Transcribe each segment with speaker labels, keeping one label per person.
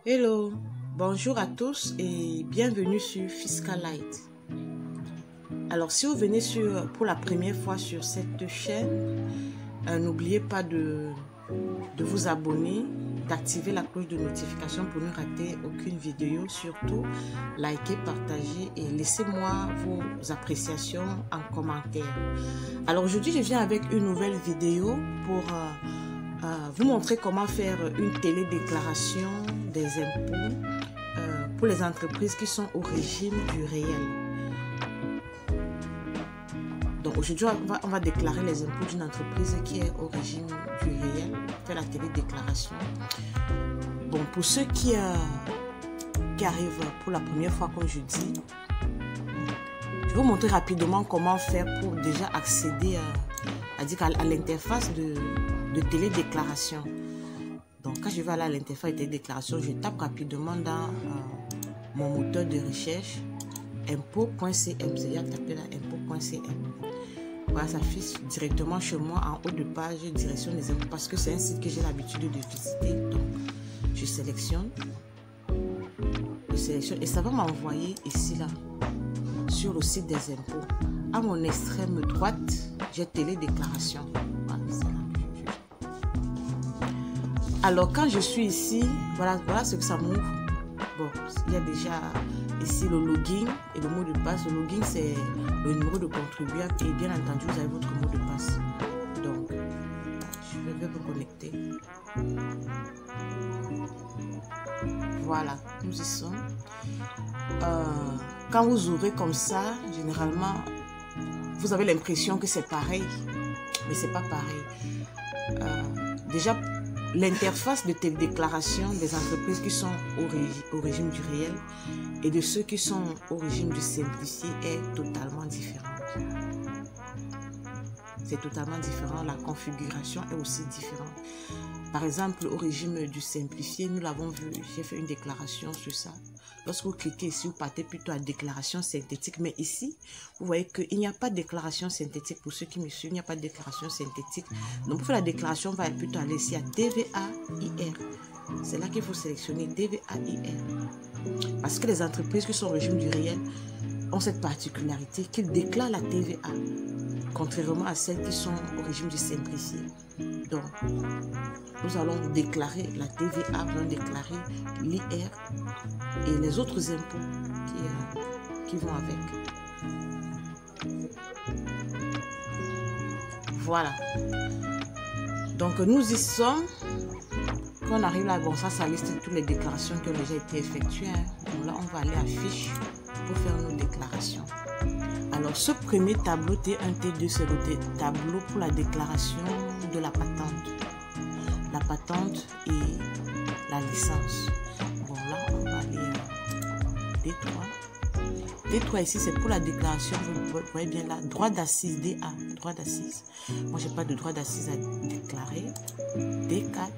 Speaker 1: Hello, bonjour à tous et bienvenue sur Fiscalite. Alors si vous venez pour la première fois sur cette chaîne, n'oubliez pas de vous abonner, d'activer la cloche de notification pour ne rater aucune vidéo. Surtout, likez, partagez et laissez-moi vos appréciations en commentaire. Alors aujourd'hui, je viens avec une nouvelle vidéo pour vous montrer comment faire une télédéclaration des impôts pour les entreprises qui sont au régime du réel. Donc aujourd'hui, on va déclarer les impôts d'une entreprise qui est au régime du réel, faire la télédéclaration. Bon, pour ceux qui arrivent pour la première fois, comme je dis, je vais vous montrer rapidement comment faire pour déjà accéder à l'interface de télédéclaration. Donc quand je vais aller à l'interface de télédéclaration, je tape rapidement dans mon moteur de recherche impôt.cm, c'est-à-dire taper là impôt.cm. Voilà, ça affiche directement chez moi en haut de page direction des impôts parce que c'est un site que j'ai l'habitude de visiter. Donc je sélectionne et ça va m'envoyer ici là sur le site des impôts. À mon extrême droite, j'ai télédéclaration. Voilà, c'est là. Alors quand je suis ici, voilà ce que ça m'ouvre. Bon, il y a déjà ici le login et le mot de passe. Le login, c'est le numéro de contribuable et bien entendu, vous avez votre mot de passe. Donc, je vais vous connecter. Voilà, nous y sommes. Quand vous ouvrez comme ça, généralement, vous avez l'impression que c'est pareil, mais c'est pas pareil. Déjà, l'interface de télédéclaration des entreprises qui sont au régime du réel et de ceux qui sont au régime du simplifié est totalement différente. C'est totalement différent, la configuration est aussi différente. Par exemple, au régime du simplifié, nous l'avons vu, j'ai fait une déclaration sur ça. Lorsque vous cliquez ici, vous partez plutôt à déclaration synthétique. Mais ici, vous voyez qu'il n'y a pas de déclaration synthétique. Pour ceux qui me suivent, il n'y a pas de déclaration synthétique. Donc, pour faire la déclaration, on va plutôt aller ici à TVA-IR. C'est là qu'il faut sélectionner TVA-IR. Parce que les entreprises qui sont au régime du réel ont cette particularité qu'ils déclarent la TVA, contrairement à celles qui sont au régime du simplifié. Donc, nous allons déclarer la TVA, nous allons déclarer l'IR et les autres impôts qui vont avec. Voilà. Donc, nous y sommes. Quand on arrive là, bon, ça liste toutes les déclarations qui ont déjà été effectuées. Donc là, on va aller à fiche pour faire nos déclarations. Alors, ce premier tableau T1, T2, c'est le tableau pour la déclaration de la patente. La patente et la licence. Bon, là, on va aller à D3. D3 ici, c'est pour la déclaration, vous voyez bien là, droit d'assise, DA, droit d'assise. Moi, je n'ai pas de droit d'assise à déclarer. D4,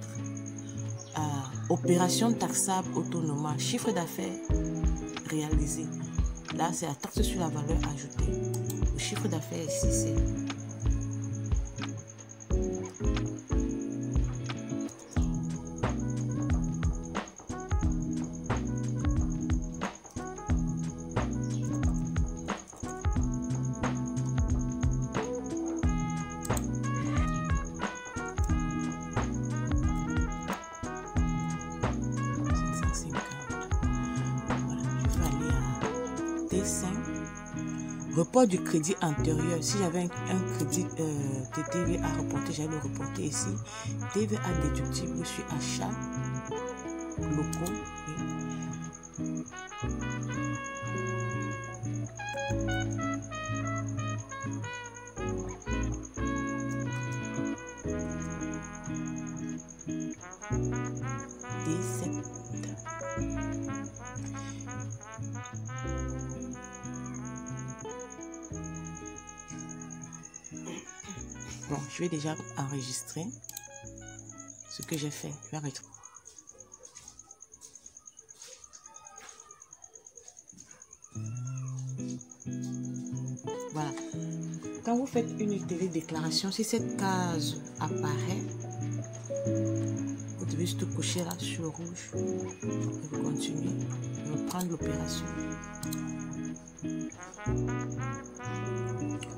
Speaker 1: opération taxable autonome, chiffre d'affaires réalisé. Là, c'est la taxe sur la valeur ajoutée. Le chiffre d'affaires ici, c'est... Report du crédit antérieur. Si j'avais un crédit de TVA à reporter, j'allais le reporter ici. TVA déductible sur achat locaux. D7. Bon, je vais déjà enregistrer ce que j'ai fait. Je vais arrêter. Voilà. Quand vous faites une télédéclaration, si cette case apparaît, vous vais juste cocher là sur le rouge et continuer et reprendre l'opération.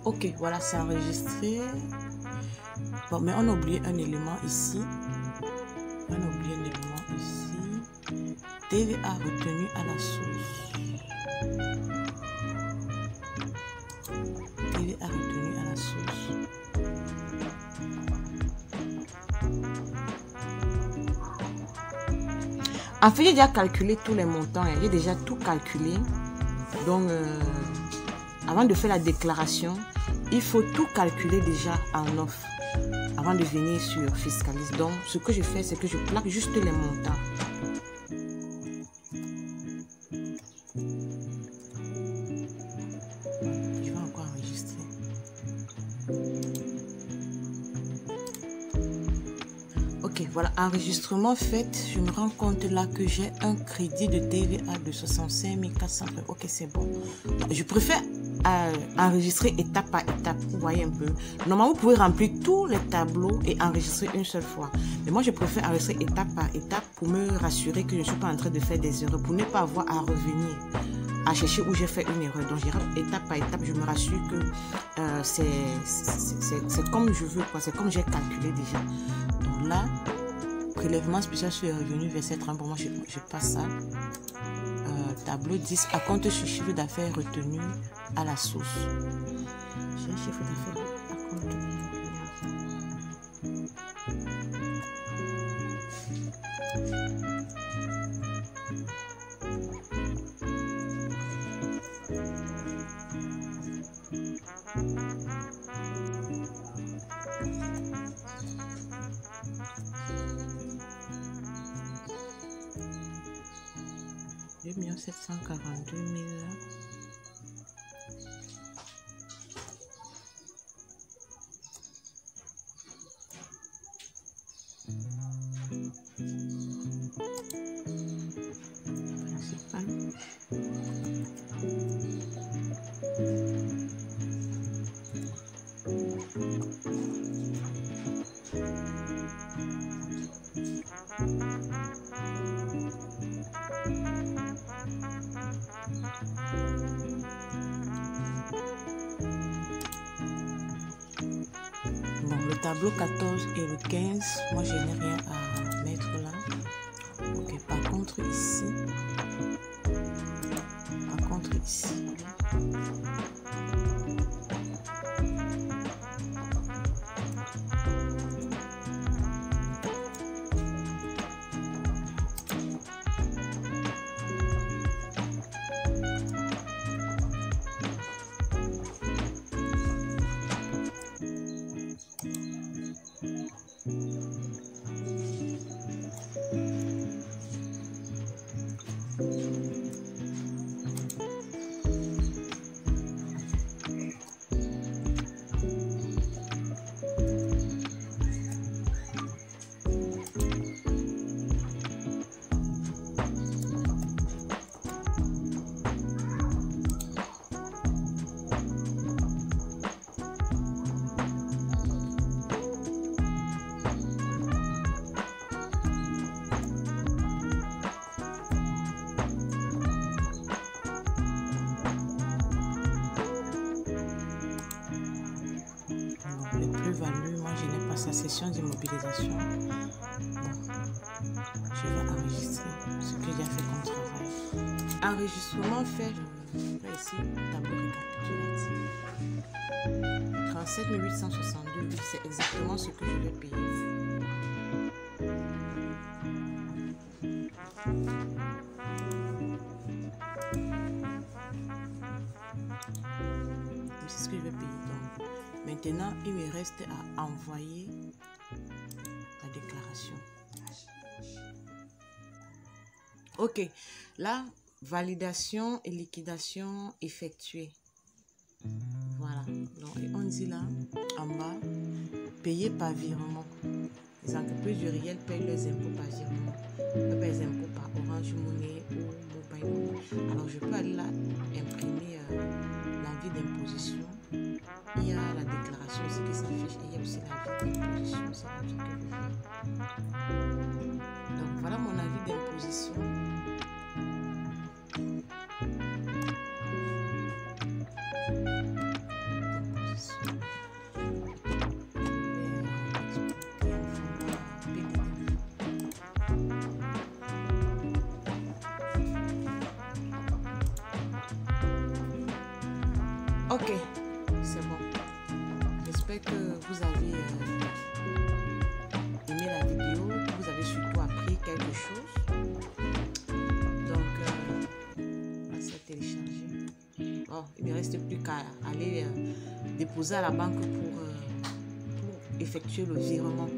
Speaker 1: Ok, voilà, c'est enregistré. Bon, mais on a oublié un élément ici. On a oublié un élément ici. TVA retenu à la source. TVA retenu à la source. En fait, j'ai déjà calculé tous les montants. J'ai déjà tout calculé. Donc, avant de faire la déclaration, il faut tout calculer déjà en off avant de venir sur Fiscalise. Donc, ce que je fais, c'est que je plaque juste les montants. Je vais encore enregistrer. Ok, voilà, enregistrement fait. Je me rends compte là que j'ai un crédit de TVA de 65 400 €. Ok, c'est bon. Je préfère enregistrer étape par étape. Vous voyez un peu. Normalement, vous pouvez remplir tous les tableaux et enregistrer une seule fois. Mais moi, je préfère enregistrer étape par étape pour me rassurer que je ne suis pas en train de faire des erreurs, pour ne pas avoir à revenir à chercher où j'ai fait une erreur. Donc, étape par étape, je me rassure que c'est comme je veux, quoi. C'est comme j'ai calculé déjà. Donc là, prélèvement spécial sur les revenus, verset 30. Pour moi, je passe ça. Tableau 10, à compte sur chiffre d'affaires retenu à la source. J'ai un chiffre d'affaires à compte. « 742 000. Bon, le tableau 14 et le 15, moi je n'ai rien à mettre là. Ok, par contre ici, sa session d'immobilisation. Bon, je vais enregistrer ce que j'ai fait comme travail. Enregistrement fait, je vais ici, tableau récapitulatif. 37 862, c'est exactement ce que je vais payer. C'est ce que je vais payer. Donc, maintenant, il me reste à envoyer la déclaration. Ok, là, validation et liquidation effectuée. Voilà. Donc, on dit là, en bas, payer par virement. Les entreprises du réel payent leurs impôts par virement. On paye les impôts par Orange Money ou Mobile Money. Alors, je peux aller là, imprimer l'avis d'imposition. Il y a la déclaration aussi qui s'affiche et il y a aussi l'avis d'imposition. C'est l'avis que je fais. Voilà mon avis d'imposition. Ok, c'est bon. J'espère que vous avez aimé la vidéo, que vous avez surtout appris quelque chose. Donc, on va se télécharger. Oh, il ne me reste plus qu'à aller déposer à la banque pour effectuer le virement.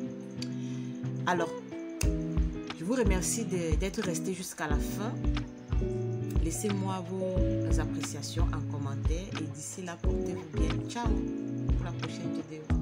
Speaker 1: Alors, je vous remercie d'être resté jusqu'à la fin. Laissez-moi vos appréciations en commentaire et d'ici là, portez-vous bien. Ciao pour la prochaine vidéo.